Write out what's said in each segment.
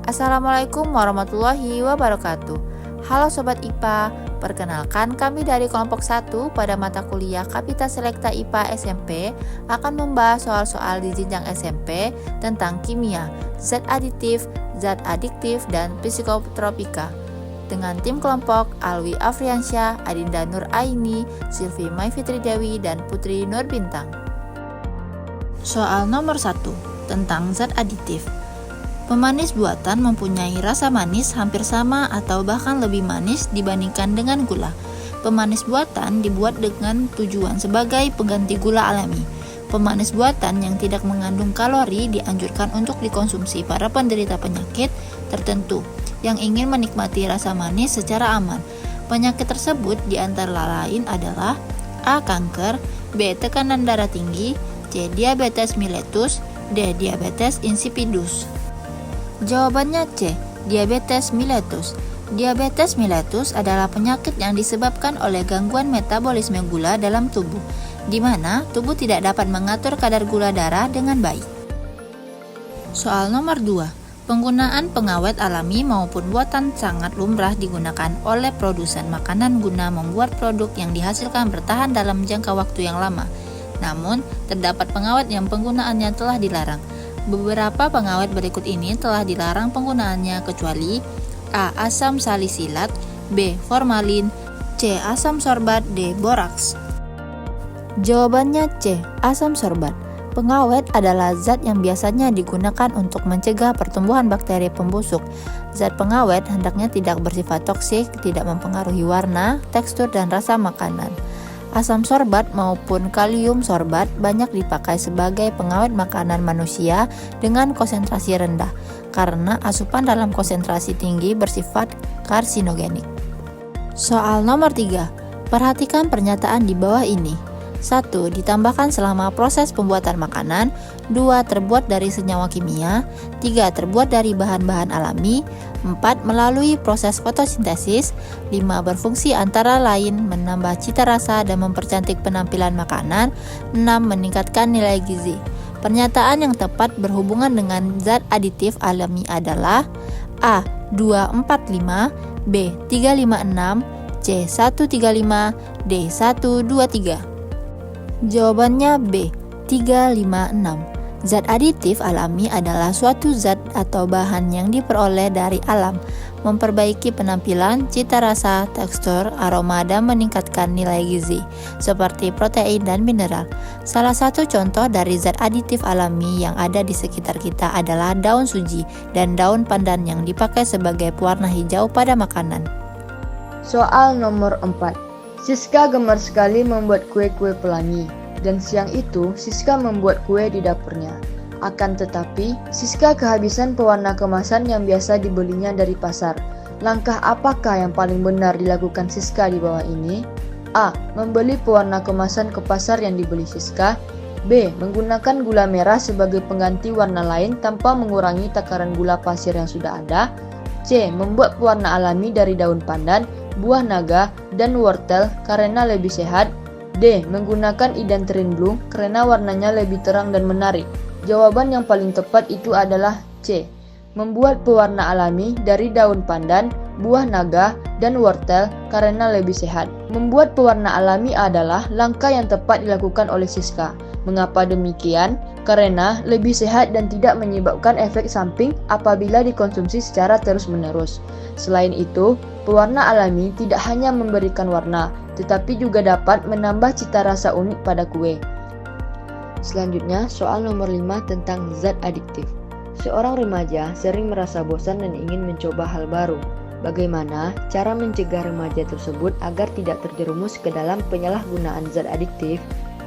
Assalamualaikum warahmatullahi wabarakatuh. Halo Sobat IPA, perkenalkan kami dari kelompok 1 pada mata kuliah Kapita Selekta IPA SMP akan membahas soal-soal di jenjang SMP tentang kimia, zat aditif, zat adiktif, dan psikotropika. Dengan tim kelompok Alwi Afriansyah, Adinda Nur Aini, Silvi Mai Fitri Dewi, dan Putri Nur Bintang. Soal nomor 1 tentang zat aditif. Pemanis buatan mempunyai rasa manis hampir sama atau bahkan lebih manis dibandingkan dengan gula. Pemanis buatan dibuat dengan tujuan sebagai pengganti gula alami. Pemanis buatan yang tidak mengandung kalori dianjurkan untuk dikonsumsi para penderita penyakit tertentu yang ingin menikmati rasa manis secara aman. Penyakit tersebut diantara lain adalah A. Kanker, B. Tekanan darah tinggi, C. Diabetes mellitus, D. Diabetes insipidus. Jawabannya C. Diabetes mellitus. Diabetes mellitus adalah penyakit yang disebabkan oleh gangguan metabolisme gula dalam tubuh, di mana tubuh tidak dapat mengatur kadar gula darah dengan baik. Soal nomor 2. Penggunaan pengawet alami maupun buatan sangat lumrah digunakan oleh produsen makanan guna membuat produk yang dihasilkan bertahan dalam jangka waktu yang lama. Namun, terdapat pengawet yang penggunaannya telah dilarang. Beberapa pengawet berikut ini telah dilarang penggunaannya kecuali A. Asam salisilat, B. Formalin, C. Asam sorbat, D. boraks. Jawabannya C. Asam sorbat. Pengawet adalah zat yang biasanya digunakan untuk mencegah pertumbuhan bakteri pembusuk. Zat pengawet hendaknya tidak bersifat toksik, tidak mempengaruhi warna, tekstur, dan rasa makanan. Asam sorbat maupun kalium sorbat banyak dipakai sebagai pengawet makanan manusia dengan konsentrasi rendah karena asupan dalam konsentrasi tinggi bersifat karsinogenik. Soal nomor 3. Perhatikan pernyataan di bawah ini. 1. Ditambahkan selama proses pembuatan makanan. 2. Terbuat dari senyawa kimia. 3. Terbuat dari bahan-bahan alami. 4. Melalui proses fotosintesis. 5. Berfungsi antara lain menambah cita rasa dan mempercantik penampilan makanan. 6. Meningkatkan nilai gizi. Pernyataan yang tepat berhubungan dengan zat aditif alami adalah A. 245, B. 356, C. 135, D. 123. Jawabannya B. 356. Zat aditif alami adalah suatu zat atau bahan yang diperoleh dari alam, memperbaiki penampilan, cita rasa, tekstur, aroma, dan meningkatkan nilai gizi, seperti protein dan mineral. Salah satu contoh dari zat aditif alami yang ada di sekitar kita adalah daun suji dan daun pandan yang dipakai sebagai pewarna hijau pada makanan. Soal nomor 4. Siska gemar sekali membuat kue-kue pelangi, dan siang itu Siska membuat kue di dapurnya. Akan tetapi, Siska kehabisan pewarna kemasan yang biasa dibelinya dari pasar. Langkah apakah yang paling benar dilakukan Siska di bawah ini? A. Membeli pewarna kemasan ke pasar yang dibeli Siska. B. Menggunakan gula merah sebagai pengganti warna lain tanpa mengurangi takaran gula pasir yang sudah ada. C. Membuat pewarna alami dari daun pandan, buah naga, dan wortel karena lebih sehat. D. Menggunakan idanterin blue karena warnanya lebih terang dan menarik. Jawaban yang paling tepat itu adalah C. Membuat pewarna alami dari daun pandan, buah naga, dan wortel karena lebih sehat. Membuat pewarna alami adalah langkah yang tepat dilakukan oleh Siska. Mengapa demikian? Karena lebih sehat dan tidak menyebabkan efek samping apabila dikonsumsi secara terus-menerus. Selain itu, pewarna alami tidak hanya memberikan warna, tetapi juga dapat menambah cita rasa unik pada kue. Selanjutnya, soal nomor 5 tentang zat adiktif. Seorang remaja sering merasa bosan dan ingin mencoba hal baru. Bagaimana cara mencegah remaja tersebut agar tidak terjerumus ke dalam penyalahgunaan zat adiktif?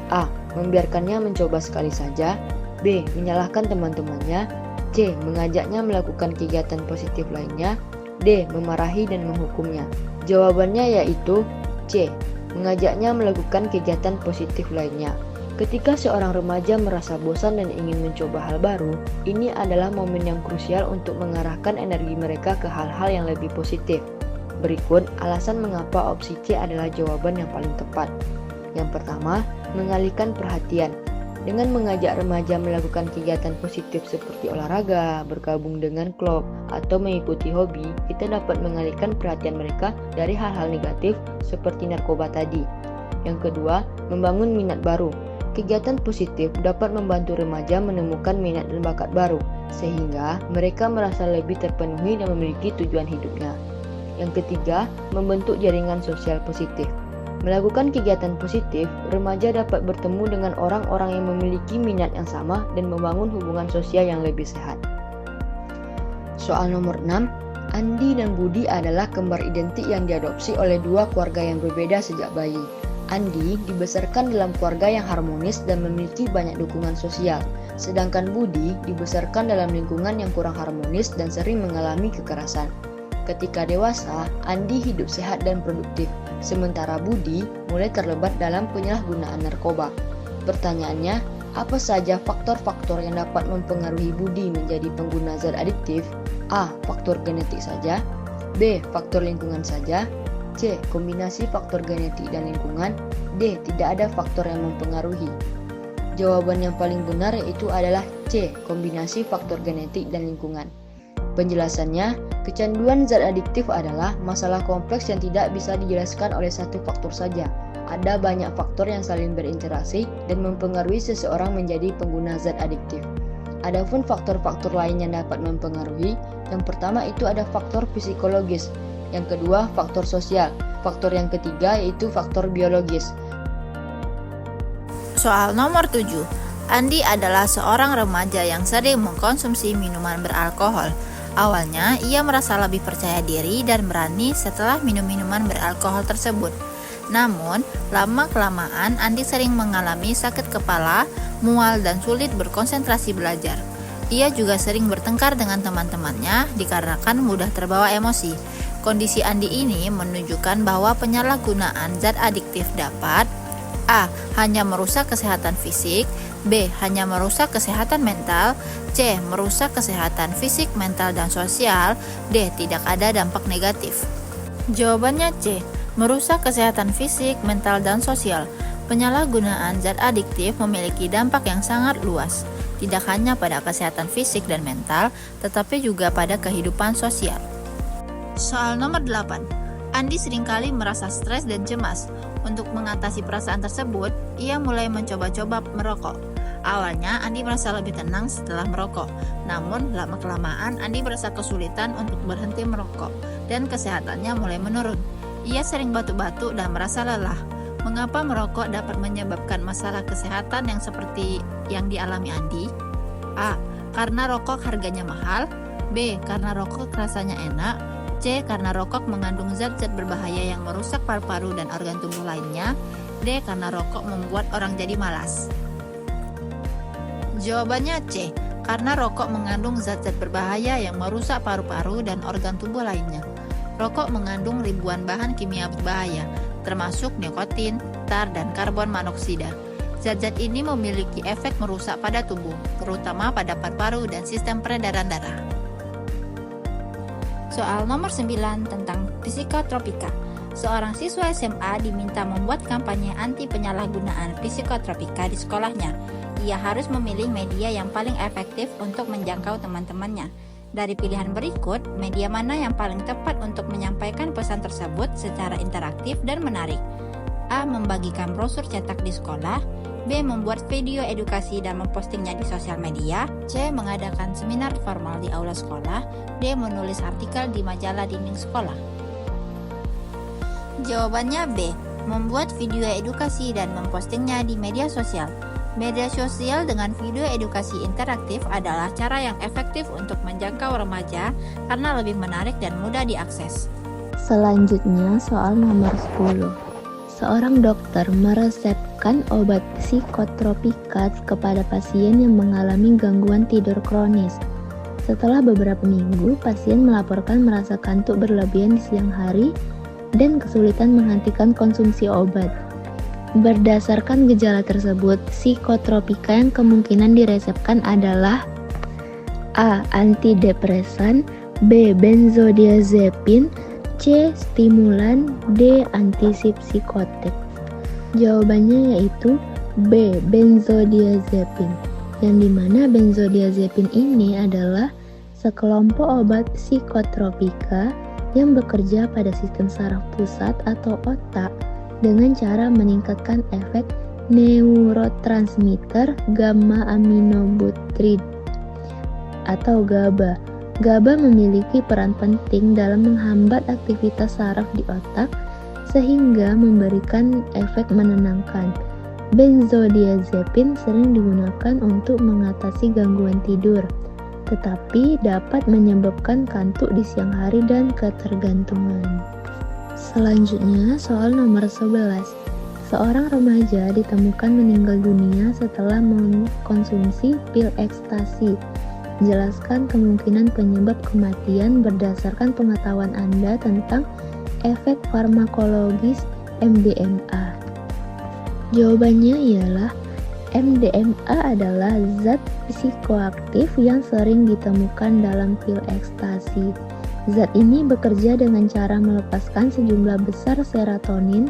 A. Membiarkannya mencoba sekali saja. B. Menyalahkan teman-temannya. C. Mengajaknya melakukan kegiatan positif lainnya. D. Memarahi dan menghukumnya. Jawabannya yaitu C. Mengajaknya melakukan kegiatan positif lainnya. Ketika seorang remaja merasa bosan dan ingin mencoba hal baru, ini adalah momen yang krusial untuk mengarahkan energi mereka ke hal-hal yang lebih positif. Berikut alasan mengapa opsi C adalah jawaban yang paling tepat. Yang pertama, mengalihkan perhatian. Dengan mengajak remaja melakukan kegiatan positif seperti olahraga, bergabung dengan klub, atau mengikuti hobi, kita dapat mengalihkan perhatian mereka dari hal-hal negatif seperti narkoba tadi. Yang kedua, membangun minat baru. Kegiatan positif dapat membantu remaja menemukan minat dan bakat baru, sehingga mereka merasa lebih terpenuhi dan memiliki tujuan hidupnya. Yang ketiga, membentuk jaringan sosial positif. Melakukan kegiatan positif, remaja dapat bertemu dengan orang-orang yang memiliki minat yang sama dan membangun hubungan sosial yang lebih sehat. Soal nomor 6, Andi dan Budi adalah kembar identik yang diadopsi oleh dua keluarga yang berbeda sejak bayi. Andi dibesarkan dalam keluarga yang harmonis dan memiliki banyak dukungan sosial, sedangkan Budi dibesarkan dalam lingkungan yang kurang harmonis dan sering mengalami kekerasan. Ketika dewasa, Andi hidup sehat dan produktif, sementara Budi mulai terlibat dalam penyalahgunaan narkoba. Pertanyaannya, apa saja faktor-faktor yang dapat mempengaruhi Budi menjadi pengguna zat adiktif? A. Faktor genetik saja. B. Faktor lingkungan saja. C. Kombinasi faktor genetik dan lingkungan. D. Tidak ada faktor yang mempengaruhi. Jawaban yang paling benar yaitu adalah C. Kombinasi faktor genetik dan lingkungan. Penjelasannya, kecanduan zat adiktif adalah masalah kompleks yang tidak bisa dijelaskan oleh satu faktor saja. Ada banyak faktor yang saling berinteraksi dan mempengaruhi seseorang menjadi pengguna zat adiktif. Adapun faktor-faktor lain yang dapat mempengaruhi, yang pertama itu ada faktor psikologis, yang kedua faktor sosial, faktor yang ketiga yaitu faktor biologis. Soal nomor 7. Andi adalah seorang remaja yang sering mengkonsumsi minuman beralkohol. Awalnya, ia merasa lebih percaya diri dan berani setelah minum minuman beralkohol tersebut. Namun, lama-kelamaan Andi sering mengalami sakit kepala, mual, dan sulit berkonsentrasi belajar. Ia juga sering bertengkar dengan teman-temannya dikarenakan mudah terbawa emosi. Kondisi Andi ini menunjukkan bahwa penyalahgunaan zat adiktif dapat A. Hanya merusak kesehatan fisik, B. Hanya merusak kesehatan mental, C. Merusak kesehatan fisik, mental, dan sosial, D. Tidak ada dampak negatif. Jawabannya C. Merusak kesehatan fisik, mental, dan sosial. Penyalahgunaan zat adiktif memiliki dampak yang sangat luas, tidak hanya pada kesehatan fisik dan mental, tetapi juga pada kehidupan sosial. Soal nomor 8. Andi seringkali merasa stres dan cemas. Untuk mengatasi perasaan tersebut, ia mulai mencoba-coba merokok. Awalnya, Andi merasa lebih tenang setelah merokok. Namun, lama-kelamaan Andi merasa kesulitan untuk berhenti merokok dan kesehatannya mulai menurun. Ia sering batuk-batuk dan merasa lelah. Mengapa merokok dapat menyebabkan masalah kesehatan yang seperti yang dialami Andi? A. Karena rokok harganya mahal. B. Karena rokok rasanya enak. C. Karena rokok mengandung zat-zat berbahaya yang merusak paru-paru dan organ tubuh lainnya. D. Karena rokok membuat orang jadi malas. Jawabannya C. Karena rokok mengandung zat-zat berbahaya yang merusak paru-paru dan organ tubuh lainnya. Rokok mengandung ribuan bahan kimia berbahaya, termasuk nikotin, tar, dan karbon monoksida. Zat-zat ini memiliki efek merusak pada tubuh, terutama pada paru-paru dan sistem peredaran darah. Soal nomor 9 tentang psikotropika. Seorang siswa SMA diminta membuat kampanye anti penyalahgunaan psikotropika di sekolahnya. Ia harus memilih media yang paling efektif untuk menjangkau teman-temannya. Dari pilihan berikut, media mana yang paling tepat untuk menyampaikan pesan tersebut secara interaktif dan menarik? A. Membagikan brosur cetak di sekolah. B. Membuat video edukasi dan mempostingnya di sosial media. C. Mengadakan seminar formal di aula sekolah. D. Menulis artikel di majalah dinding sekolah. Jawabannya B. Membuat video edukasi dan mempostingnya di media sosial. Media sosial dengan video edukasi interaktif adalah cara yang efektif untuk menjangkau remaja karena lebih menarik dan mudah diakses. Selanjutnya soal nomor 10. Seorang dokter meresepkan obat psikotropika kepada pasien yang mengalami gangguan tidur kronis. Setelah beberapa minggu, pasien melaporkan merasa kantuk berlebihan di siang hari dan kesulitan menghentikan konsumsi obat. Berdasarkan gejala tersebut, psikotropika yang kemungkinan diresepkan adalah A. Antidepresan, B. Benzodiazepin, C. Stimulan, D. Antipsikotik. Jawabannya yaitu B. Benzodiazepin, yang dimana benzodiazepin ini adalah sekelompok obat psikotropika yang bekerja pada sistem saraf pusat atau otak dengan cara meningkatkan efek neurotransmitter gamma aminobutyrid atau GABA. GABA memiliki peran penting dalam menghambat aktivitas saraf di otak sehingga memberikan efek menenangkan. Benzodiazepin sering digunakan untuk mengatasi gangguan tidur, tetapi dapat menyebabkan kantuk di siang hari dan ketergantungan. Selanjutnya, soal nomor 11. Seorang remaja ditemukan meninggal dunia setelah mengkonsumsi pil ekstasi. Jelaskan kemungkinan penyebab kematian berdasarkan pengetahuan Anda tentang efek farmakologis MDMA. Jawabannya ialah MDMA adalah zat psikoaktif yang sering ditemukan dalam pil ekstasi. Zat ini bekerja dengan cara melepaskan sejumlah besar serotonin,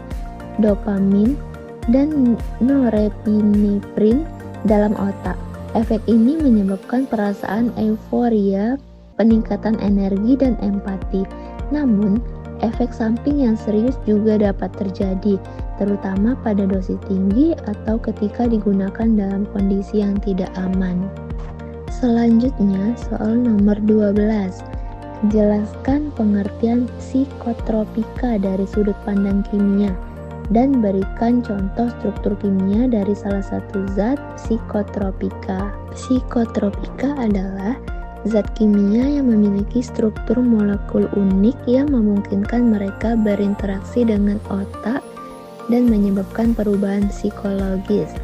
dopamin, dan norepinefrin dalam otak. Efek ini menyebabkan perasaan euforia, peningkatan energi, dan empati. Namun, efek samping yang serius juga dapat terjadi, terutama pada dosis tinggi atau ketika digunakan dalam kondisi yang tidak aman. Selanjutnya, soal nomor 12. Jelaskan pengertian psikotropika dari sudut pandang kimia dan berikan contoh struktur kimia dari salah satu zat psikotropika. Psikotropika adalah zat kimia yang memiliki struktur molekul unik yang memungkinkan mereka berinteraksi dengan otak dan menyebabkan perubahan psikologis.